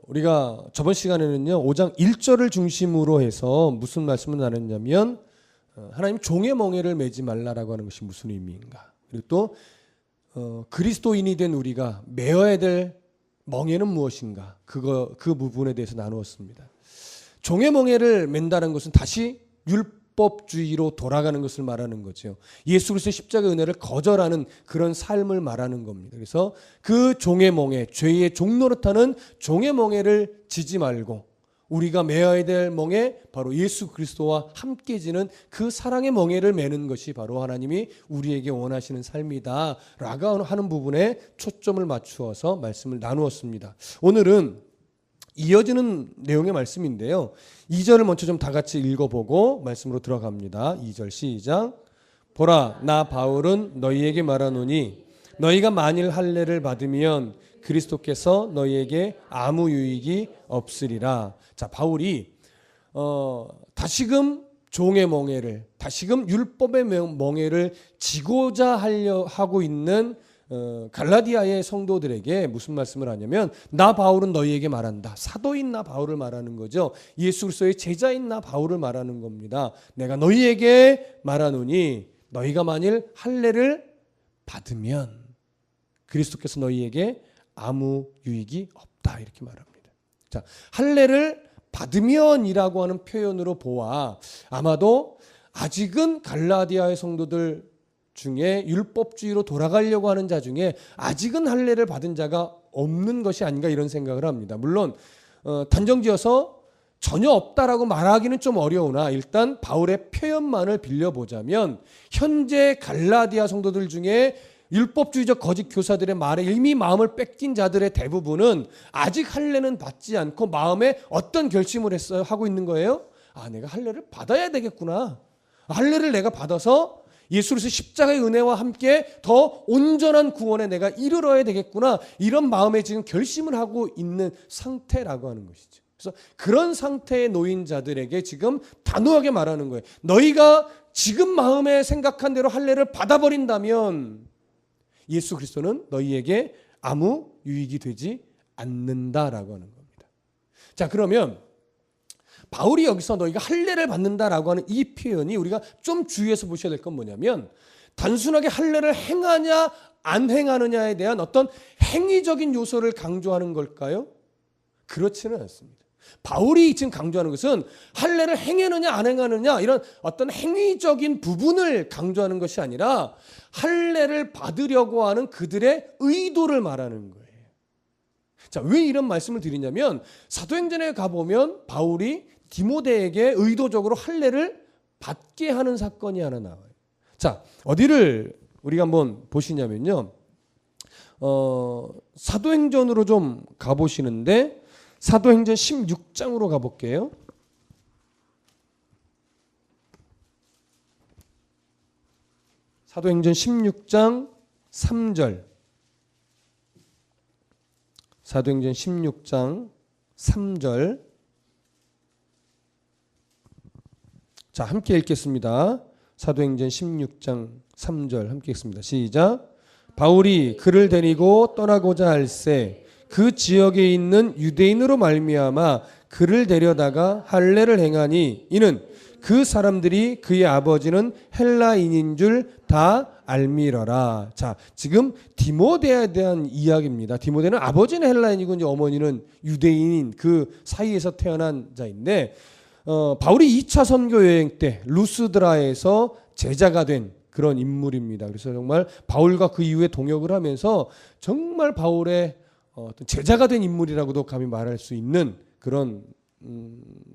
우리가 저번 시간에는요 5장 1절을 중심으로 해서 무슨 말씀을 나눴냐면 하나님 종의 멍에를 매지 말라라고 하는 것이 무슨 의미인가, 그리고 또 그리스도인이 된 우리가 매어야 될 멍에는 무엇인가, 그 부분에 대해서 나누었습니다. 종의 멍에를 맨다는 것은 다시 율법주의로 돌아가는 것을 말하는 거죠. 예수 그리스도의 십자가 은혜를 거절하는 그런 삶을 말하는 겁니다. 그래서 그 종의 멍에, 죄의 종노릇하는 종의 멍에를 지지 말고 우리가 매어야 될 멍에, 바로 예수 그리스도와 함께 지는 그 사랑의 멍에를 매는 것이 바로 하나님이 우리에게 원하시는 삶이다 라고 하는 부분에 초점을 맞추어서 말씀을 나누었습니다. 오늘은 이어지는 내용의 말씀인데요, 2절을 먼저 좀 다 같이 읽어보고 말씀으로 들어갑니다. 2절 시작. 보라, 나 바울은 너희에게 말하노니 너희가 만일 할례를 받으면 그리스도께서 너희에게 아무 유익이 없으리라. 자, 바울이 다시금 종의 멍에를, 다시금 율법의 멍에를 지고자 하고 있는 갈라디아의 성도들에게 무슨 말씀을 하냐면, 나 바울은 너희에게 말한다. 사도인 나 바울을 말하는 거죠. 예수 그리스도의 제자인 나 바울을 말하는 겁니다. 내가 너희에게 말하노니 너희가 만일 할례를 받으면 그리스도께서 너희에게 아무 유익이 없다, 이렇게 말합니다. 자, 할례를 받으면이라고 하는 표현으로 보아 아마도 아직은 갈라디아의 성도들 중에 율법주의로 돌아가려고 하는 자 중에 아직은 할례를 받은 자가 없는 것이 아닌가, 이런 생각을 합니다. 물론 단정지어서 전혀 없다라고 말하기는 좀 어려우나 일단 바울의 표현만을 빌려보자면 현재 갈라디아 성도들 중에 율법주의적 거짓 교사들의 말에 이미 마음을 뺏긴 자들의 대부분은 아직 할례는 받지 않고 마음에 어떤 결심을 하고 있는 거예요? 아, 내가 할례를 받아야 되겠구나. 할례를 내가 받아서 예수 그리스도의 십자가의 은혜와 함께 더 온전한 구원에 내가 이르러야 되겠구나, 이런 마음에 지금 결심을 하고 있는 상태라고 하는 것이죠. 그래서 그런 상태에 놓인 자들에게 지금 단호하게 말하는 거예요. 너희가 지금 마음에 생각한 대로 할례를 받아버린다면 예수 그리스도는 너희에게 아무 유익이 되지 않는다라고 하는 겁니다. 자, 그러면 바울이 여기서 너희가 할례를 받는다라고 하는 이 표현이 우리가 좀 주의해서 보셔야 될 건 뭐냐면, 단순하게 할례를 행하냐 안 행하느냐에 대한 어떤 행위적인 요소를 강조하는 걸까요? 그렇지는 않습니다. 바울이 지금 강조하는 것은 할례를 행하느냐 안 행하느냐 이런 어떤 행위적인 부분을 강조하는 것이 아니라 할례를 받으려고 하는 그들의 의도를 말하는 거예요. 자, 왜 이런 말씀을 드리냐면 사도행전에 가보면 바울이 디모데에게 의도적으로 할례를 받게 하는 사건이 하나 나와요. 자, 어디를 우리가 한번 보시냐면요, 사도행전으로 좀 가보시는데 사도행전 16장으로 가볼게요. 사도행전 16장 3절. 사도행전 16장 3절. 자, 함께 읽겠습니다. 사도행전 16장 3절 함께 읽습니다. 시작. 바울이 그를 데리고 떠나고자 할새 그 지역에 있는 유대인으로 말미암아 그를 데려다가 할례를 행하니 이는 그 사람들이 그의 아버지는 헬라인인 줄 다 알미러라. 자, 지금 디모데에 대한 이야기입니다. 디모데는 아버지는 헬라인이고 이제 어머니는 유대인인 그 사이에서 태어난 자인데 바울이 2차 선교 여행 때 루스드라에서 제자가 된 그런 인물입니다. 그래서 정말 바울과 그 이후에 동역을 하면서 정말 바울의 어떤 제자가 된 인물이라고도 감히 말할 수 있는 그런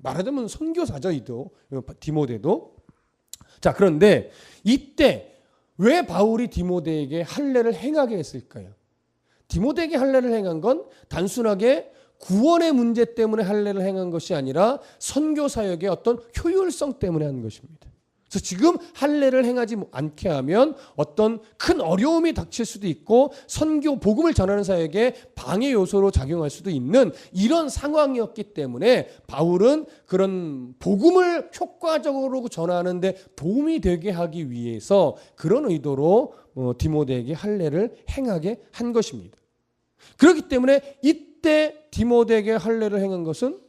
말하자면 선교사죠, 디모데도. 자, 그런데 이때 왜 바울이 디모데에게 할례를 행하게 했을까요? 디모데에게 할례를 행한 건 단순하게 구원의 문제 때문에 할례를 행한 것이 아니라 선교 사역의 어떤 효율성 때문에 한 것입니다. 그래서 지금 할례를 행하지 않게 하면 어떤 큰 어려움이 닥칠 수도 있고 선교 복음을 전하는 사역에 방해 요소로 작용할 수도 있는 이런 상황이었기 때문에 바울은 그런 복음을 효과적으로 전하는 데 도움이 되게 하기 위해서 그런 의도로 디모데에게 할례를 행하게 한 것입니다. 그렇기 때문에 이때 이때 디모데에게 할례를 행한 것은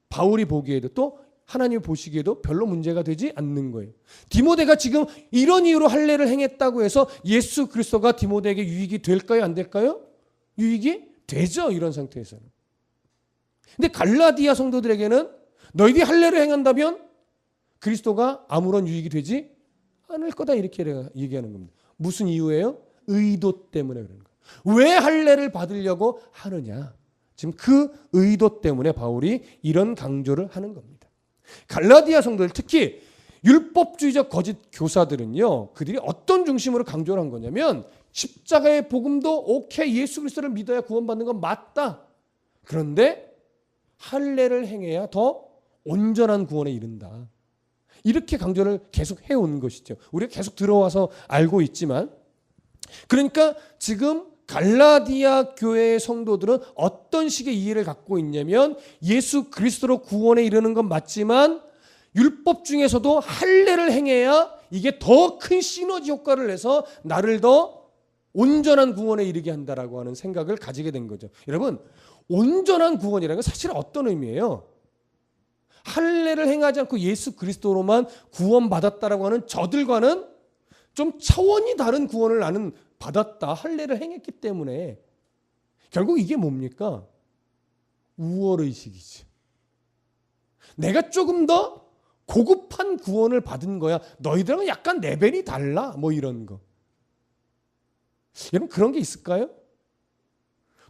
바울이 보기에도 또 하나님이 보시기에도 별로 문제가 되지 않는 거예요. 디모데가 지금 이런 이유로 할례를 행했다고 해서 예수 그리스도가 디모데에게 유익이 될까요? 안 될까요? 유익이 되죠. 이런 상태에서는. 근데 갈라디아 성도들에게는 너희들이 할례를 행한다면 그리스도가 아무런 유익이 되지 않을 거다 이렇게 얘기하는 겁니다. 무슨 이유예요? 의도 때문에 그런 거예요. 왜 할례를 받으려고 하느냐? 지금 그 의도 때문에 바울이 이런 강조를 하는 겁니다. 갈라디아 성도들, 특히 율법주의적 거짓 교사들은요, 그들이 어떤 중심으로 강조를 한 거냐면 십자가의 복음도 오케이, 예수 그리스도를 믿어야 구원받는 건 맞다. 그런데 할례를 행해야 더 온전한 구원에 이른다. 이렇게 강조를 계속 해온 것이죠. 우리가 계속 들어와서 알고 있지만, 그러니까 지금 갈라디아 교회의 성도들은 어떤 식의 이해를 갖고 있냐면 예수 그리스도로 구원에 이르는 건 맞지만 율법 중에서도 할례를 행해야 이게 더 큰 시너지 효과를 내서 나를 더 온전한 구원에 이르게 한다라고 하는 생각을 가지게 된 거죠. 여러분, 온전한 구원이라는 건 사실 어떤 의미예요? 할례를 행하지 않고 예수 그리스도로만 구원받았다라고 하는 저들과는 좀 차원이 다른 구원을 나는 받았다. 할례를 행했기 때문에. 결국 이게 뭡니까? 우월의식이지. 내가 조금 더 고급한 구원을 받은 거야. 너희들은 약간 레벨이 달라. 뭐 이런 거. 여러분, 그런 게 있을까요?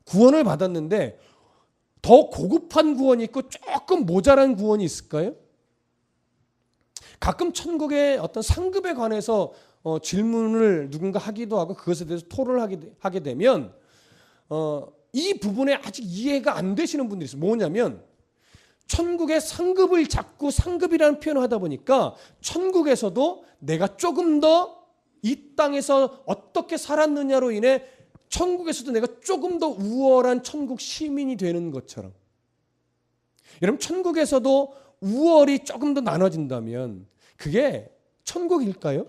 구원을 받았는데 더 고급한 구원이 있고 조금 모자란 구원이 있을까요? 가끔 천국의 어떤 상급에 관해서 질문을 누군가 하기도 하고 그것에 대해서 토론을 하게 되면 이 부분에 아직 이해가 안 되시는 분들이 있어요. 뭐냐면 천국의 상급을 자꾸 상급이라는 표현을 하다 보니까 천국에서도 내가 조금 더 이 땅에서 어떻게 살았느냐로 인해 천국에서도 내가 조금 더 우월한 천국 시민이 되는 것처럼, 여러분, 천국에서도 우월이 조금 더 나눠진다면 그게 천국일까요?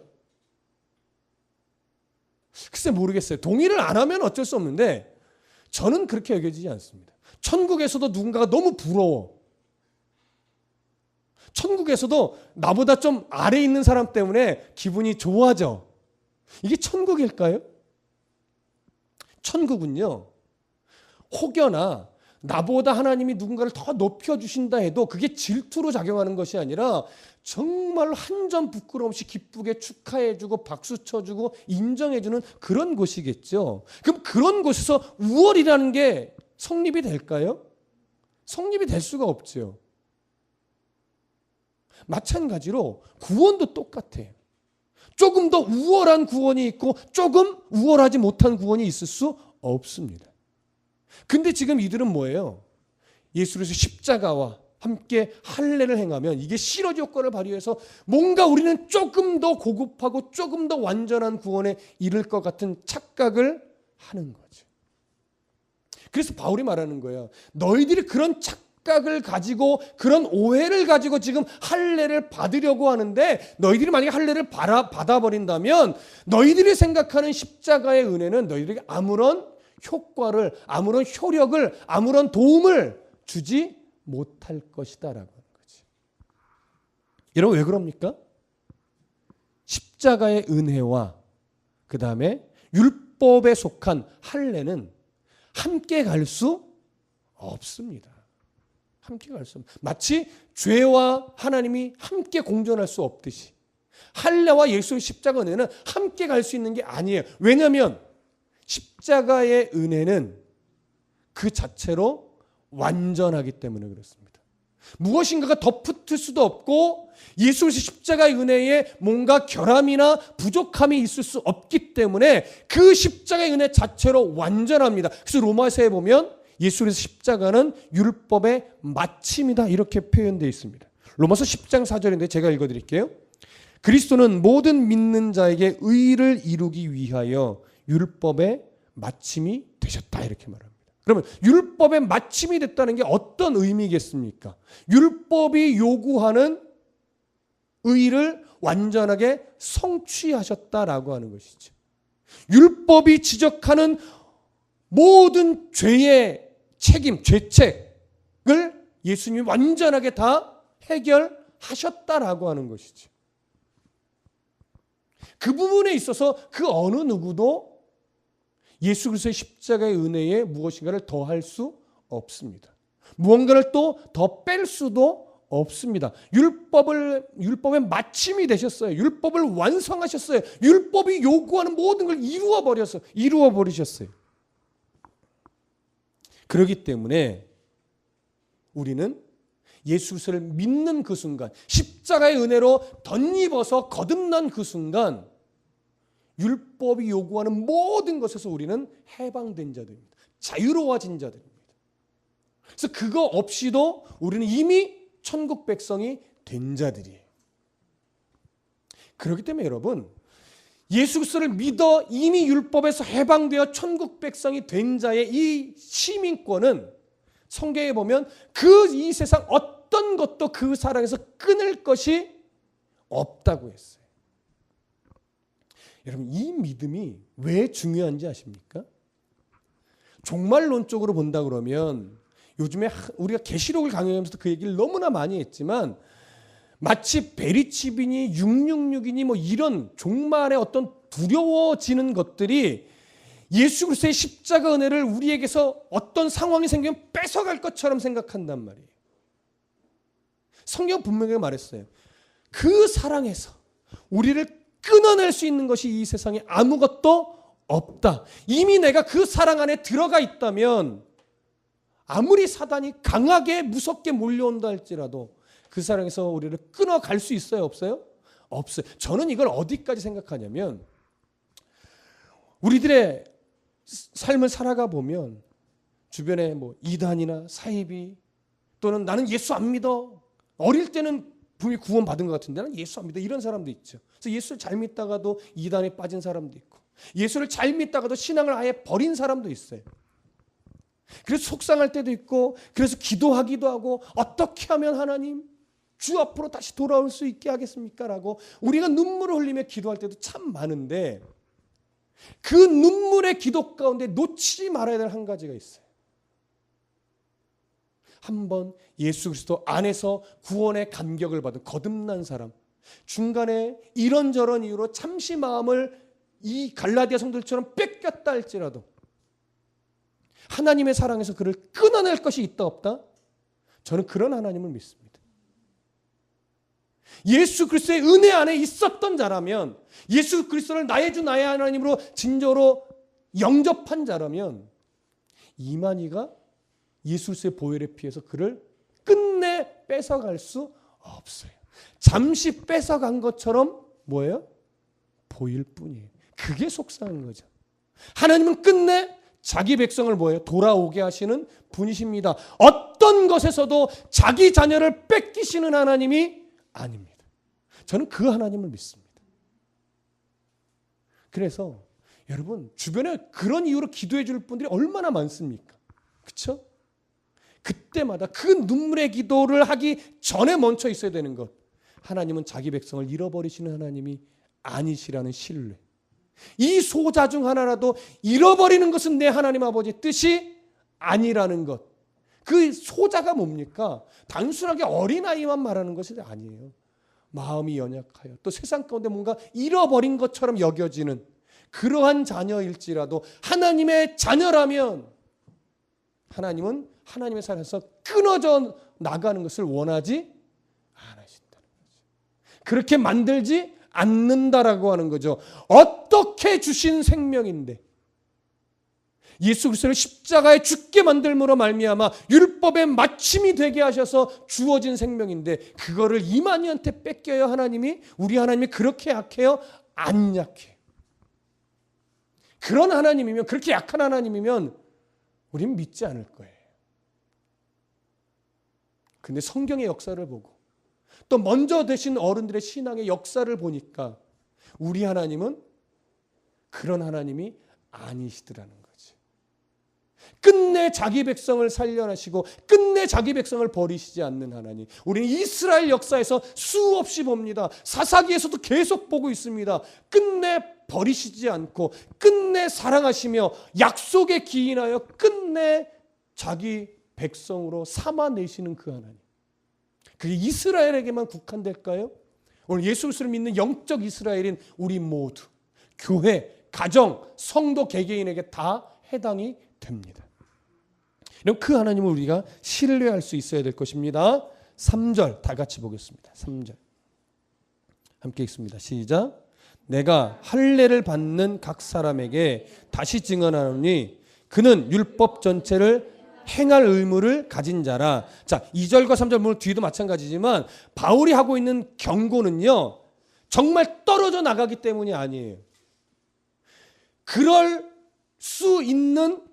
글쎄 모르겠어요. 동의를 안 하면 어쩔 수 없는데 저는 그렇게 여겨지지 않습니다. 천국에서도 누군가가 너무 부러워. 천국에서도 나보다 좀 아래에 있는 사람 때문에 기분이 좋아져. 이게 천국일까요? 천국은요, 혹여나 나보다 하나님이 누군가를 더 높여주신다 해도 그게 질투로 작용하는 것이 아니라 정말 한 점 부끄러움 없이 기쁘게 축하해주고 박수 쳐주고 인정해주는 그런 곳이겠죠. 그럼 그런 곳에서 우월이라는 게 성립이 될까요? 성립이 될 수가 없죠. 마찬가지로 구원도 똑같아요. 조금 더 우월한 구원이 있고 조금 우월하지 못한 구원이 있을 수 없습니다. 근데 지금 이들은 뭐예요? 예수 그리스도의 십자가와 함께 할례를 행하면 이게 시너지 효과를 발휘해서 뭔가 우리는 조금 더 고급하고 조금 더 완전한 구원에 이를 것 같은 착각을 하는 거죠. 그래서 바울이 말하는 거예요. 너희들이 그런 착각을 가지고 그런 오해를 가지고 지금 할례를 받으려고 하는데, 너희들이 만약에 할례를 받아버린다면 너희들이 생각하는 십자가의 은혜는 너희들에게 아무런 효과를, 아무런 효력을, 아무런 도움을 주지 못할 것이다라고 하는 거지. 여러분, 왜 그럽니까? 십자가의 은혜와 그 다음에 율법에 속한 할례는 함께 갈 수 없습니다. 함께 갈 수 없습니다. 마치 죄와 하나님이 함께 공존할 수 없듯이 할례와 예수의 십자가 은혜는 함께 갈 수 있는 게 아니에요. 왜냐하면 십자가의 은혜는 그 자체로 완전하기 때문에 그렇습니다. 무엇인가가 덧붙을 수도 없고 예수의 십자가의 은혜에 뭔가 결함이나 부족함이 있을 수 없기 때문에 그 십자가의 은혜 자체로 완전합니다. 그래서 로마서에 보면 예수의 십자가는 율법의 마침이다 이렇게 표현되어 있습니다. 로마서 10장 4절인데 제가 읽어드릴게요. 그리스도는 모든 믿는 자에게 의를 이루기 위하여 율법의 마침이 되셨다 이렇게 말합니다. 그러면 율법의 마침이 됐다는 게 어떤 의미겠습니까? 율법이 요구하는 의를 완전하게 성취하셨다라고 하는 것이죠. 율법이 지적하는 모든 죄의 책임, 죄책을 예수님이 완전하게 다 해결하셨다라고 하는 것이죠. 그 부분에 있어서 그 어느 누구도 예수 그리스도의 십자가의 은혜에 무엇인가를 더할 수 없습니다. 무언가를 또 더 뺄 수도 없습니다. 율법의 마침이 되셨어요. 율법을 완성하셨어요. 율법이 요구하는 모든 걸 이루어 버리셨어요. 그렇기 때문에 우리는 예수 그리스도를 믿는 그 순간, 십자가의 은혜로 덧입어서 거듭난 그 순간, 율법이 요구하는 모든 것에서 우리는 해방된 자들입니다. 자유로워진 자들입니다. 그래서 그거 없이도 우리는 이미 천국 백성이 된 자들이에요. 그렇기 때문에 여러분, 예수 그리스도를 믿어 이미 율법에서 해방되어 천국 백성이 된 자의 이 시민권은 성경에 보면 이 세상 어떤 것도 그 사랑에서 끊을 것이 없다고 했어요. 여러분, 이 믿음이 왜 중요한지 아십니까? 종말론적으로 본다 그러면 요즘에 우리가 계시록을 강의하면서도 그 얘기를 너무나 많이 했지만 마치 베리칩이니 666이니 뭐 이런 종말의 어떤 두려워지는 것들이 예수 그리스도의 십자가 은혜를 우리에게서 어떤 상황이 생기면 뺏어갈 것처럼 생각한단 말이에요. 성경 분명히 말했어요. 그 사랑에서 우리를 끊어낼 수 있는 것이 이 세상에 아무것도 없다. 이미 내가 그 사랑 안에 들어가 있다면 아무리 사단이 강하게 무섭게 몰려온다 할지라도 그 사랑에서 우리를 끊어갈 수 있어요? 없어요? 없어요. 저는 이걸 어디까지 생각하냐면 우리들의 삶을 살아가 보면 주변에 뭐 이단이나 사이비 또는 나는 예수 안 믿어. 어릴 때는 분명히 구원 받은 것 같은데 나는 예수 안 믿어. 이런 사람도 있죠. 그래서 예수를 잘 믿다가도 이단에 빠진 사람도 있고 예수를 잘 믿다가도 신앙을 아예 버린 사람도 있어요. 그래서 속상할 때도 있고 그래서 기도하기도 하고 어떻게 하면 하나님 주 앞으로 다시 돌아올 수 있게 하겠습니까? 라고 우리가 눈물을 흘리며 기도할 때도 참 많은데 그 눈물의 기도 가운데 놓치지 말아야 될 한 가지가 있어요. 한번 예수 그리스도 안에서 구원의 감격을 받은 거듭난 사람, 중간에 이런저런 이유로 잠시 마음을 이 갈라디아 성도들처럼 뺏겼다 할지라도 하나님의 사랑에서 그를 끊어낼 것이 있다 없다? 저는 그런 하나님을 믿습니다. 예수 그리스도의 은혜 안에 있었던 자라면, 예수 그리스도를 나의 주 나의 하나님으로 진정으로 영접한 자라면 이만희가 예수 그리스도의 보혈에 피해서 그를 끝내 뺏어갈 수 없어요. 잠시 뺏어간 것처럼 뭐예요? 보일 뿐이에요. 그게 속상한 거죠. 하나님은 끝내 자기 백성을 뭐예요? 돌아오게 하시는 분이십니다. 어떤 것에서도 자기 자녀를 뺏기시는 하나님이 아닙니다. 저는 그 하나님을 믿습니다. 그래서 여러분 주변에 그런 이유로 기도해 줄 분들이 얼마나 많습니까? 그렇죠? 그때마다 그 눈물의 기도를 하기 전에 멈춰 있어야 되는 것. 하나님은 자기 백성을 잃어버리시는 하나님이 아니시라는 신뢰. 이 소자 중 하나라도 잃어버리는 것은 내 하나님 아버지의 뜻이 아니라는 것. 그 소자가 뭡니까? 단순하게 어린아이만 말하는 것이 아니에요. 마음이 연약하여 또 세상 가운데 뭔가 잃어버린 것처럼 여겨지는 그러한 자녀일지라도 하나님의 자녀라면 하나님은 하나님의 사랑에서 끊어져 나가는 것을 원하지 않으신다는 거죠. 그렇게 만들지 않는다라고 하는 거죠. 어떻게 주신 생명인데 예수 그리스도를 십자가에 죽게 만들므로 말미암아 율법의 마침이 되게 하셔서 주어진 생명인데 그거를 이만희한테 뺏겨요. 하나님이 우리 하나님이 그렇게 약해요? 안 약해요. 그런 하나님이면 그렇게 약한 하나님이면 우리는 믿지 않을 거예요. 근데 성경의 역사를 보고 또 먼저 되신 어른들의 신앙의 역사를 보니까 우리 하나님은 그런 하나님이 아니시더라는 거지. 끝내 자기 백성을 살려내시고 끝내 자기 백성을 버리시지 않는 하나님. 우리는 이스라엘 역사에서 수없이 봅니다. 사사기에서도 계속 보고 있습니다. 끝내 버리시지 않고 끝내 사랑하시며 약속에 기인하여 끝내 자기 백성으로 삼아내시는 그 하나님. 그게 이스라엘에게만 국한될까요? 오늘 예수 그리스도를 믿는 영적 이스라엘인 우리 모두, 교회, 가정, 성도 개개인에게 다 해당이 됩니다. 그럼 그 하나님을 우리가 신뢰할 수 있어야 될 것입니다. 3절 다 같이 보겠습니다. 3절 함께 읽습니다. 시작. 내가 할례를 받는 각 사람에게 다시 증언하노니 그는 율법 전체를 행할 의무를 가진 자라. 자, 2절과 3절 물론 뒤도 마찬가지지만 바울이 하고 있는 경고는요, 정말 떨어져 나가기 때문이 아니에요. 그럴 수 있는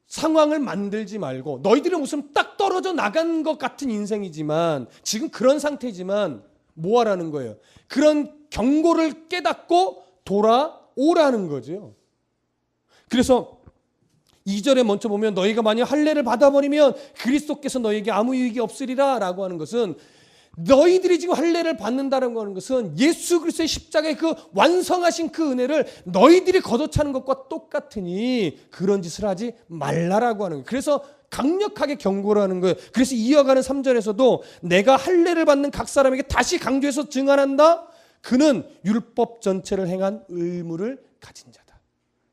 상황을 만들지 말고, 너희들이 무슨 딱 떨어져 나간 것 같은 인생이지만, 지금 그런 상태지만 뭐 하라는 거예요? 그런 경고를 깨닫고 돌아오라는 거죠. 그래서 2절에 먼저 보면 너희가 만약 할례를 받아버리면 그리스도께서 너희에게 아무 유익이 없으리라 라고 하는 것은, 너희들이 지금 할례를 받는다는 것은 예수 그리스도의 십자가의 그 완성하신 그 은혜를 너희들이 걷어차는 것과 똑같으니 그런 짓을 하지 말라라고 하는 거예요. 그래서 강력하게 경고를 하는 거예요. 그래서 이어가는 3절에서도 내가 할례를 받는 각 사람에게 다시 강조해서 증언한다. 그는 율법 전체를 행한 의무를 가진 자다.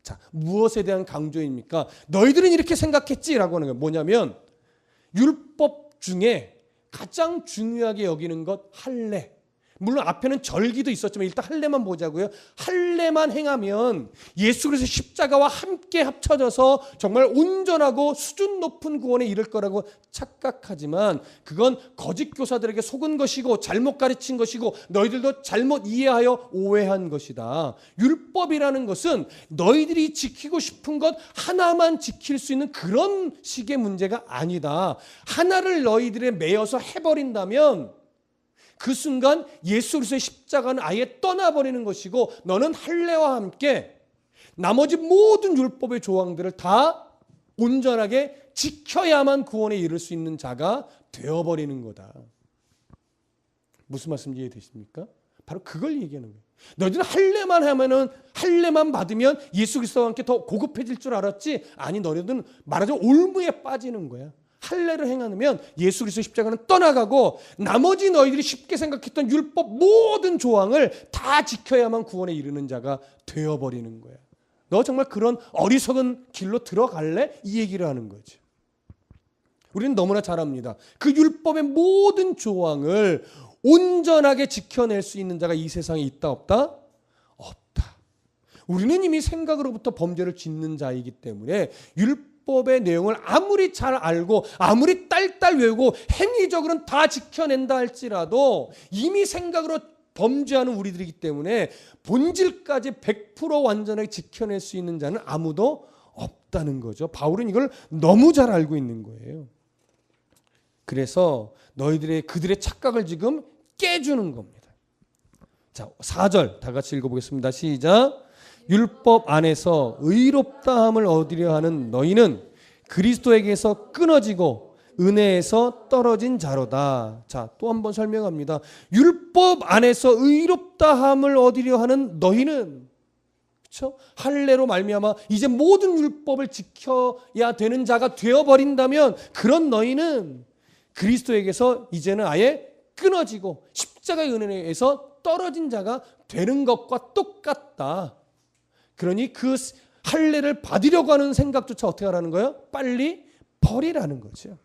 자, 무엇에 대한 강조입니까? 너희들은 이렇게 생각했지라고 하는 거예요. 뭐냐면 율법 중에 가장 중요하게 여기는 것 할례. 물론 앞에는 절기도 있었지만 일단 할례만 보자고요. 할례만 행하면 예수 그리스도의 십자가와 함께 합쳐져서 정말 온전하고 수준 높은 구원에 이를 거라고 착각하지만 그건 거짓 교사들에게 속은 것이고 잘못 가르친 것이고 너희들도 잘못 이해하여 오해한 것이다. 율법이라는 것은 너희들이 지키고 싶은 것 하나만 지킬 수 있는 그런 식의 문제가 아니다. 하나를 너희들에 매여서 해버린다면 그 순간 예수 그리스도의 십자가는 아예 떠나버리는 것이고 너는 할례와 함께 나머지 모든 율법의 조항들을 다 온전하게 지켜야만 구원에 이를 수 있는 자가 되어버리는 거다. 무슨 말씀인지 이해되십니까? 바로 그걸 얘기하는 거예요. 너희들은 할례만 하면은, 할례만 받으면 예수 그리스도와 함께 더 고급해질 줄 알았지? 아니, 너희들은 말하자면 올무에 빠지는 거야. 할례를 행하면 예수 그리스도의 십자가는 떠나가고 나머지 너희들이 쉽게 생각했던 율법 모든 조항을 다 지켜야만 구원에 이르는 자가 되어버리는 거야. 너 정말 그런 어리석은 길로 들어갈래? 이 얘기를 하는 거죠. 우리는 너무나 잘 압니다. 그 율법의 모든 조항을 온전하게 지켜낼 수 있는 자가 이 세상에 있다 없다? 없다. 우리는 이미 생각으로부터 범죄를 짓는 자이기 때문에 율법의 내용을 아무리 잘 알고 아무리 딸딸 외우고 행위적으로는 다 지켜낸다 할지라도 이미 생각으로 범죄하는 우리들이기 때문에 본질까지 100% 완전하게 지켜낼 수 있는 자는 아무도 없다는 거죠. 바울은 이걸 너무 잘 알고 있는 거예요. 그래서 그들의 착각을 지금 깨주는 겁니다. 자, 4절 다 같이 읽어보겠습니다. 시작. 율법 안에서 의롭다함을 얻으려 하는 너희는 그리스도에게서 끊어지고 은혜에서 떨어진 자로다. 자, 또 한 번 설명합니다. 율법 안에서 의롭다함을 얻으려 하는 너희는, 그렇죠? 할례로 말미암아 이제 모든 율법을 지켜야 되는 자가 되어버린다면 그런 너희는 그리스도에게서 이제는 아예 끊어지고 십자가의 은혜에서 떨어진 자가 되는 것과 똑같다. 그러니 그 할례를 받으려고 하는 생각조차 어떻게 하라는 거예요? 빨리 버리라는 거죠.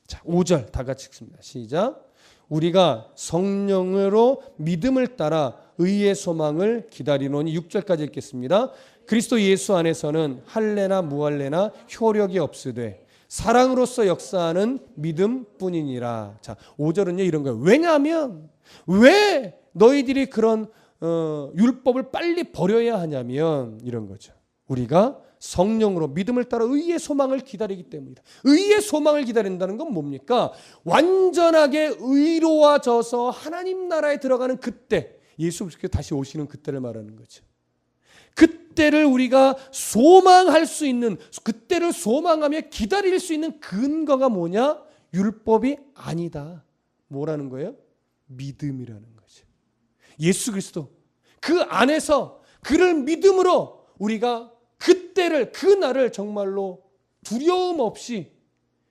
자, 5절 다 같이 읽습니다. 시작. 우리가 성령으로 믿음을 따라 의의 소망을 기다리노니 6절까지 읽겠습니다. 그리스도 예수 안에서는 할례나 무할례나 효력이 없으되 사랑으로서 역사하는 믿음뿐이니라. 자, 5절은요 이런 거예요. 왜냐하면 왜 너희들이 그런 율법을 빨리 버려야 하냐면 이런 거죠. 우리가 성령으로 믿음을 따라 의의 소망을 기다리기 때문이다. 의의 소망을 기다린다는 건 뭡니까? 완전하게 의로워져서 하나님 나라에 들어가는 그때, 예수 그리스도께서 다시 오시는 그때를 말하는 거죠. 그때를 우리가 소망할 수 있는, 그때를 소망하며 기다릴 수 있는 근거가 뭐냐? 율법이 아니다. 뭐라는 거예요? 믿음이라는 거죠. 예수 그리스도 그 안에서 그를 믿음으로 우리가 그때를, 그 날을 정말로 두려움 없이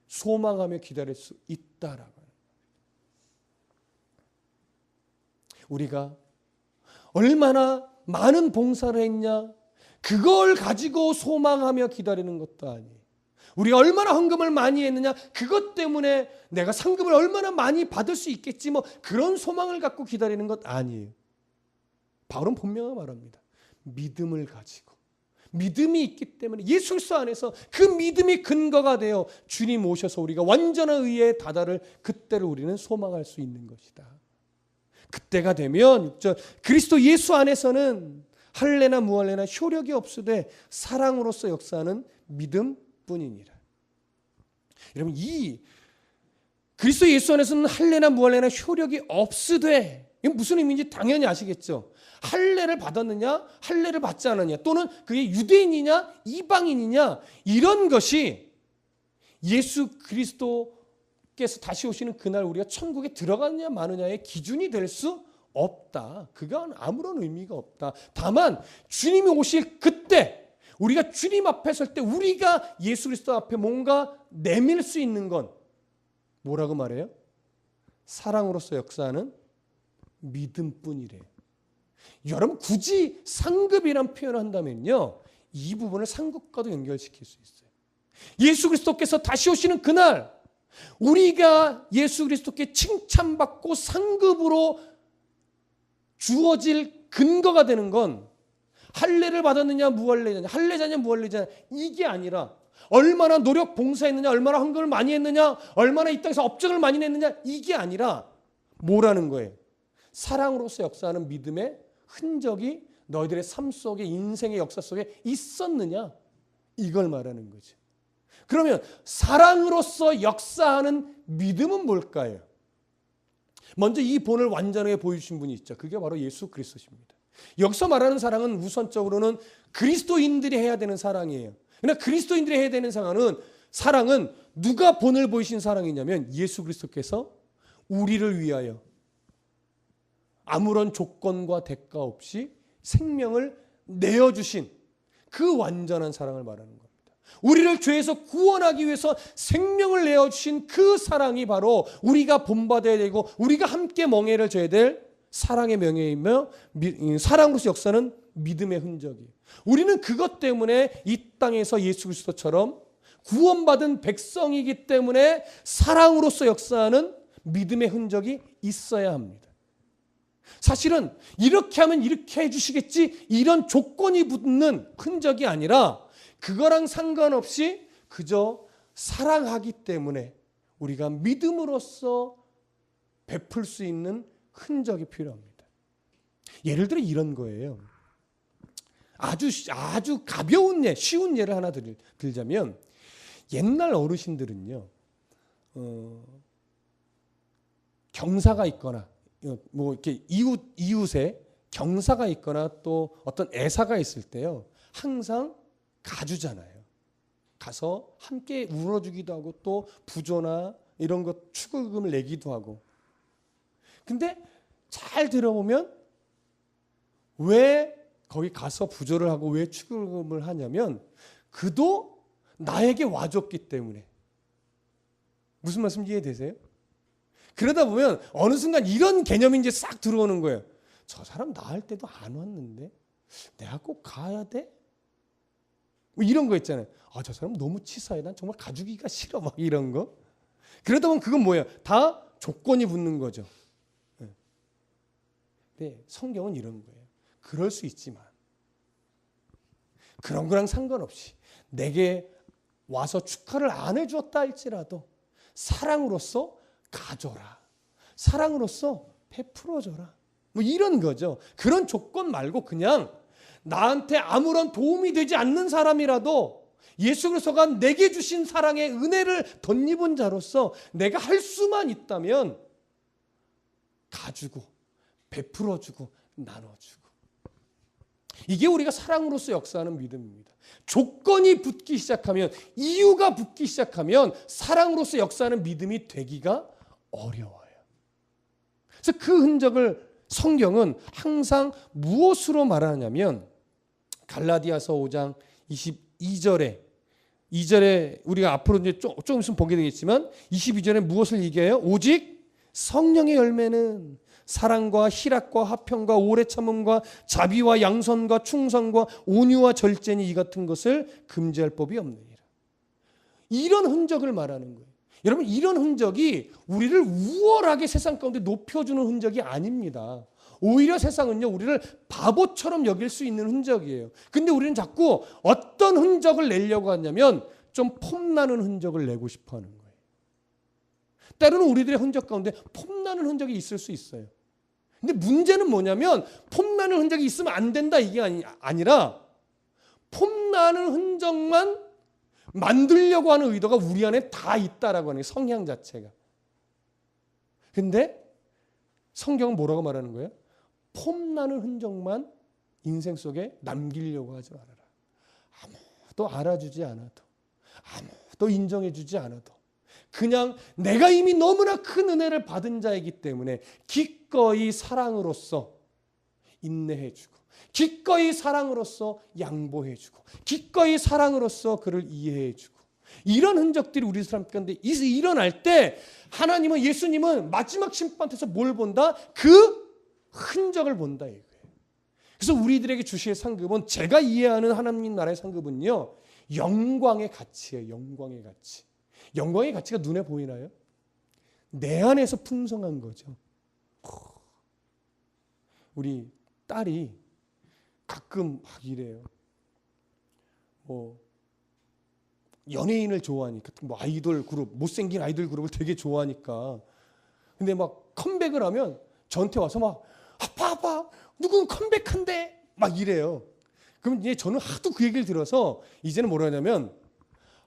소망하며 기다릴 수 있다라고. 우리가 얼마나 많은 봉사를 했냐, 그걸 가지고 소망하며 기다리는 것도 아니에요. 우리가 얼마나 헌금을 많이 했느냐, 그것 때문에 내가 상급을 얼마나 많이 받을 수 있겠지, 뭐 그런 소망을 갖고 기다리는 것 아니에요. 바울은 분명히 말합니다. 믿음을 가지고, 믿음이 있기 때문에 예수 그리스도 안에서 그 믿음이 근거가 되어 주님 오셔서 우리가 완전한 의에 다다를 그때를 우리는 소망할 수 있는 것이다. 그때가 되면 6절, 그리스도 예수 안에서는 할례나 무할례나 효력이 없으되 사랑으로서 역사하는 믿음뿐이니라. 여러분, 이 그리스도 예수 안에서는 할례나 무할례나 효력이 없으되, 이게 무슨 의미인지 당연히 아시겠죠? 할례를 받았느냐, 할례를 받지 않았느냐, 또는 그게 유대인이냐, 이방인이냐, 이런 것이 예수 그리스도께서 다시 오시는 그날 우리가 천국에 들어가느냐 마느냐의 기준이 될 수 없다. 그건 아무런 의미가 없다. 다만 주님이 오실 그때, 우리가 주님 앞에 설 때 우리가 예수 그리스도 앞에 뭔가 내밀 수 있는 건 뭐라고 말해요? 사랑으로서 역사하는 믿음뿐이래요. 여러분, 굳이 상급이란 표현을 한다면요, 이 부분을 상급과도 연결시킬 수 있어요. 예수 그리스도께서 다시 오시는 그날 우리가 예수 그리스도께 칭찬받고 상급으로 주어질 근거가 되는 건 할례를 받았느냐 무할례냐, 할례자냐 무할례자냐, 이게 아니라 얼마나 노력 봉사했느냐, 얼마나 헌금을 많이 했느냐, 얼마나 이 땅에서 업적을 많이 냈느냐, 이게 아니라 뭐라는 거예요? 사랑으로서 역사하는 믿음의 흔적이 너희들의 삶 속에, 인생의 역사 속에 있었느냐, 이걸 말하는 거죠. 그러면 사랑으로서 역사하는 믿음은 뭘까요? 먼저 이 본을 완전하게 보여주신 분이 있죠. 그게 바로 예수 그리스도십니다. 여기서 말하는 사랑은 우선적으로는 그리스도인들이 해야 되는 사랑이에요. 그러나 그리스도인들이 해야 되는 사랑은 누가 본을 보이신 사랑이냐면 예수 그리스도께서 우리를 위하여 아무런 조건과 대가 없이 생명을 내어주신 그 완전한 사랑을 말하는 겁니다. 우리를 죄에서 구원하기 위해서 생명을 내어주신 그 사랑이 바로 우리가 본받아야 되고 우리가 함께 멍에를 져야 될 사랑의 명예이며 사랑으로서 역사는 믿음의 흔적이에요. 우리는 그것 때문에 이 땅에서 예수 그리스도처럼 구원받은 백성이기 때문에 사랑으로서 역사하는 믿음의 흔적이 있어야 합니다. 사실은 이렇게 하면 이렇게 해주시겠지, 이런 조건이 붙는 흔적이 아니라 그거랑 상관없이 그저 사랑하기 때문에 우리가 믿음으로써 베풀 수 있는 흔적이 필요합니다. 예를 들어 이런 거예요. 아주 가벼운 예, 쉬운 예를 하나 들자면, 옛날 어르신들은요, 경사가 있거나 뭐 이렇게 이웃에 경사가 있거나 또 어떤 애사가 있을 때요, 항상 가주잖아요. 가서 함께 울어주기도 하고 또 부조나 이런 것 축의금을 내기도 하고. 근데 잘 들어보면 왜 거기 가서 부조를 하고 왜 축의금을 하냐면 그도 나에게 와줬기 때문에. 무슨 말씀 이해되세요? 그러다 보면 어느 순간 이런 개념이 이제 싹 들어오는 거예요. 저 사람 나 할 때도 안 왔는데 내가 꼭 가야 돼? 뭐 이런 거 있잖아요. 아, 저 사람 너무 치사해. 난 정말 가주기가 싫어. 막 이런 거. 그러다 보면 그건 뭐예요? 다 조건이 붙는 거죠. 근데 성경은 이런 거예요. 그럴 수 있지만 그런 거랑 상관없이 내게 와서 축하를 안 해주었다 할지라도 사랑으로서 가져라. 사랑으로서 베풀어줘라. 뭐 이런 거죠. 그런 조건 말고 그냥 나한테 아무런 도움이 되지 않는 사람이라도 예수 그리스도가 내게 주신 사랑의 은혜를 덧입은 자로서 내가 할 수만 있다면 가주고 베풀어주고 나눠주고. 이게 우리가 사랑으로서 역사하는 믿음입니다. 조건이 붙기 시작하면, 이유가 붙기 시작하면 사랑으로서 역사하는 믿음이 되기가 어려워요. 그래서 그 흔적을 성경은 항상 무엇으로 말하냐면 갈라디아서 5장 22절에 2절에 우리가 앞으로 이제 조금 있으면 보게 되겠지만 22절에 무엇을 얘기해요? 오직 성령의 열매는 사랑과 희락과 화평과 오래 참음과 자비와 양선과 충성과 온유와 절제니 이 같은 것을 금지할 법이 없느니라. 이런 흔적을 말하는 거예요. 여러분, 이런 흔적이 우리를 우월하게 세상 가운데 높여주는 흔적이 아닙니다. 오히려 세상은요, 우리를 바보처럼 여길 수 있는 흔적이에요. 근데 우리는 자꾸 어떤 흔적을 내려고 하냐면 좀 폼나는 흔적을 내고 싶어 하는 거예요. 때로는 우리들의 흔적 가운데 폼나는 흔적이 있을 수 있어요. 근데 문제는 뭐냐면 폼나는 흔적이 있으면 안 된다 이게 아니라 폼나는 흔적만 만들려고 하는 의도가 우리 안에 다 있다라고 하는 성향 자체가. 근데 성경은 뭐라고 말하는 거예요? 폼나는 흔적만 인생 속에 남기려고 하지 말아라. 아무도 알아주지 않아도, 아무도 인정해주지 않아도, 그냥 내가 이미 너무나 큰 은혜를 받은 자이기 때문에 기꺼이 사랑으로서 인내해주고, 기꺼이 사랑으로서 양보해주고, 기꺼이 사랑으로서 그를 이해해주고, 이런 흔적들이 우리 사람 가운데 일어날 때 하나님은, 예수님은 마지막 심판에서 뭘 본다? 그 흔적을 본다 이거예요. 그래서 우리들에게 주실 상급은, 제가 이해하는 하나님 나라의 상급은요, 영광의 가치예요. 영광의 가치. 영광의 가치가 눈에 보이나요? 내 안에서 풍성한 거죠. 우리 딸이 가끔 막 이래요. 뭐 연예인을 좋아하니까, 뭐 아이돌 그룹, 못생긴 아이돌 그룹을 되게 좋아하니까, 근데 막 컴백을 하면 저한테 와서 막 아빠 누군 컴백한대 막 이래요. 그럼 이제 저는 하도 그 얘기를 들어서 이제는 뭐라 하냐면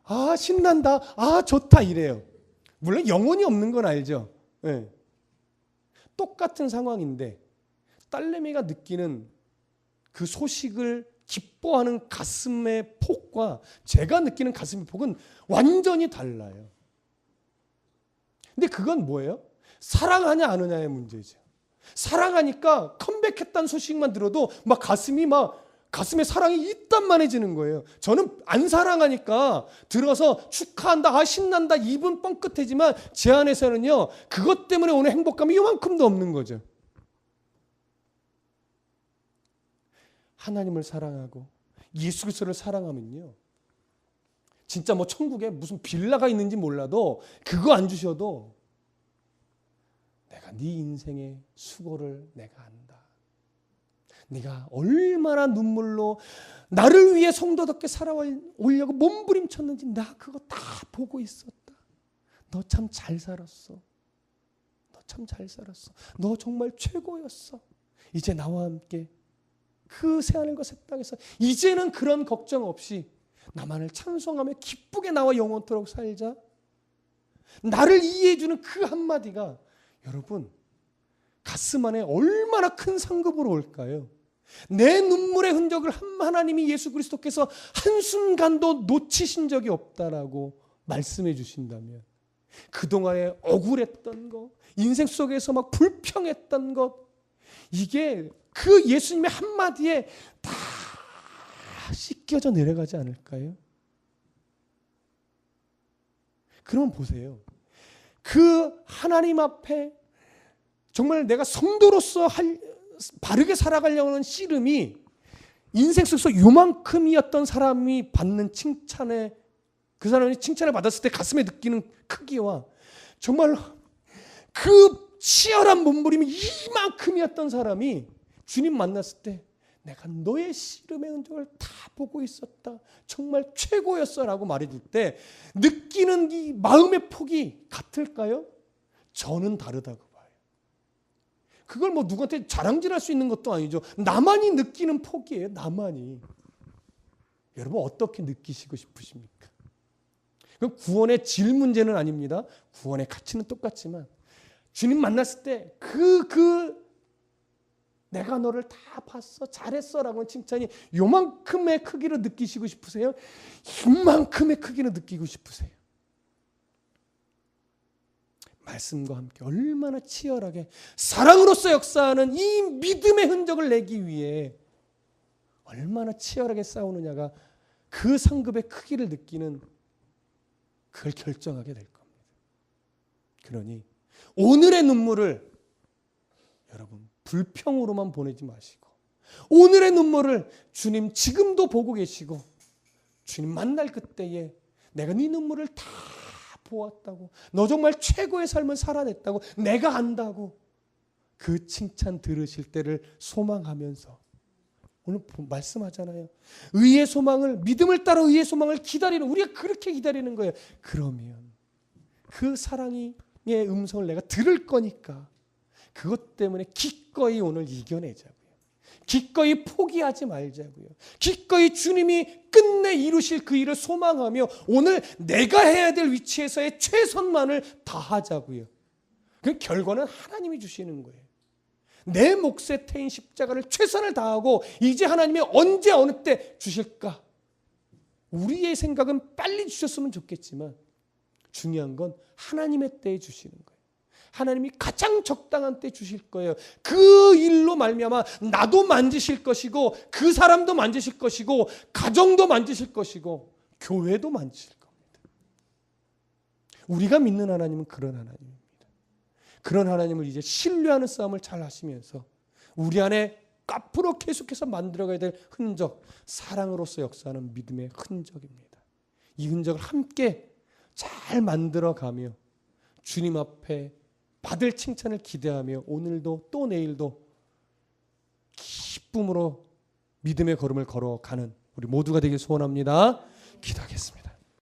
아 신난다, 아 좋다 이래요. 물론 영혼이 없는 건 알죠. 네. 똑같은 상황인데 딸내미가 느끼는 그 소식을 기뻐하는 가슴의 폭과 제가 느끼는 가슴의 폭은 완전히 달라요. 근데 그건 뭐예요? 사랑하냐 안 하냐의 문제죠. 사랑하니까 컴백했다는 소식만 들어도 막 가슴에 사랑이 이딴만해지는 거예요. 저는 안 사랑하니까 들어서 축하한다, 아 신난다, 입은 뻥끗해지만 제 안에서는요, 그것 때문에 오는 행복감이 요만큼도 없는 거죠. 하나님을 사랑하고 예수 그리스도를 사랑하면요, 진짜 뭐 천국에 무슨 빌라가 있는지 몰라도 그거 안 주셔도 내가 네 인생의 수고를 내가 안다. 네가 얼마나 눈물로 나를 위해 성도답게 살아오려고 몸부림쳤는지 나 그거 다 보고 있었다. 너 참 잘 살았어. 너 참 잘 살았어. 너 정말 최고였어. 이제 나와 함께 그 새하늘과 새 땅에서 이제는 그런 걱정 없이 나만을 찬송하며 기쁘게 나와 영원토록 살자. 나를 이해해주는 그 한마디가 여러분 가슴 안에 얼마나 큰 상급으로 올까요? 내 눈물의 흔적을 하나님이 예수 그리스도께서 한순간도 놓치신 적이 없다라고 말씀해 주신다면, 그동안에 억울했던 것, 인생 속에서 막 불평했던 것, 이게 그 예수님의 한마디에 다 씻겨져 내려가지 않을까요? 그럼 보세요. 그 하나님 앞에 정말 내가 성도로서 바르게 살아가려고 하는 씨름이 인생 속에서 요만큼이었던 사람이 받는 칭찬에, 그 사람이 칭찬을 받았을 때 가슴에 느끼는 크기와 정말 그 치열한 몸부림이 이만큼이었던 사람이 주님 만났을 때 내가 너의 씨름의 흔적을 다 보고 있었다. 정말 최고였어 라고 말해줄 때 느끼는 이 마음의 폭이 같을까요? 저는 다르다고 봐요. 그걸 뭐 누구한테 자랑질할 수 있는 것도 아니죠. 나만이 느끼는 폭이에요. 나만이. 여러분 어떻게 느끼시고 싶으십니까? 구원의 질 문제는 아닙니다. 구원의 가치는 똑같지만 주님 만났을 때 내가 너를 다 봤어, 잘했어 라고 하는 칭찬이 요만큼의 크기로 느끼시고 싶으세요? 이만큼의 크기로 느끼고 싶으세요? 말씀과 함께 얼마나 치열하게 사랑으로서 역사하는 이 믿음의 흔적을 내기 위해 얼마나 치열하게 싸우느냐가 그 상급의 크기를 느끼는 그걸 결정하게 될 겁니다. 그러니 오늘의 눈물을 여러분 불평으로만 보내지 마시고 오늘의 눈물을 주님 지금도 보고 계시고 주님 만날 그때에 내가 네 눈물을 다 보았다고 너 정말 최고의 삶을 살아냈다고 내가 안다고 그 칭찬 들으실 때를 소망하면서 오늘 말씀하잖아요. 의의 소망을 믿음을 따라 의의 소망을 기다리는 우리가 그렇게 기다리는 거예요. 그러면 그 사랑의 음성을 내가 들을 거니까 그것 때문에 기꺼이 오늘 이겨내자고요. 기꺼이 포기하지 말자고요. 기꺼이 주님이 끝내 이루실 그 일을 소망하며 오늘 내가 해야 될 위치에서의 최선만을 다하자고요. 그 결과는 하나님이 주시는 거예요. 내 몫에 태인 십자가를 최선을 다하고 이제 하나님이 언제 어느 때 주실까? 우리의 생각은 빨리 주셨으면 좋겠지만 중요한 건 하나님의 때에 주시는 거예요. 하나님이 가장 적당한 때 주실 거예요. 그 일로 말미암아 나도 만지실 것이고 그 사람도 만지실 것이고 가정도 만지실 것이고 교회도 만지실 겁니다. 우리가 믿는 하나님은 그런 하나님입니다. 그런 하나님을 이제 신뢰하는 싸움을 잘 하시면서 우리 안에 앞으로 계속해서 만들어가야 될 흔적, 사랑으로서 역사하는 믿음의 흔적입니다. 이 흔적을 함께 잘 만들어가며 주님 앞에 받을 칭찬을 기대하며 오늘도 또 내일도 기쁨으로 믿음의 걸음을 걸어가는 우리 모두가 되길 소원합니다. 기도하겠습니다.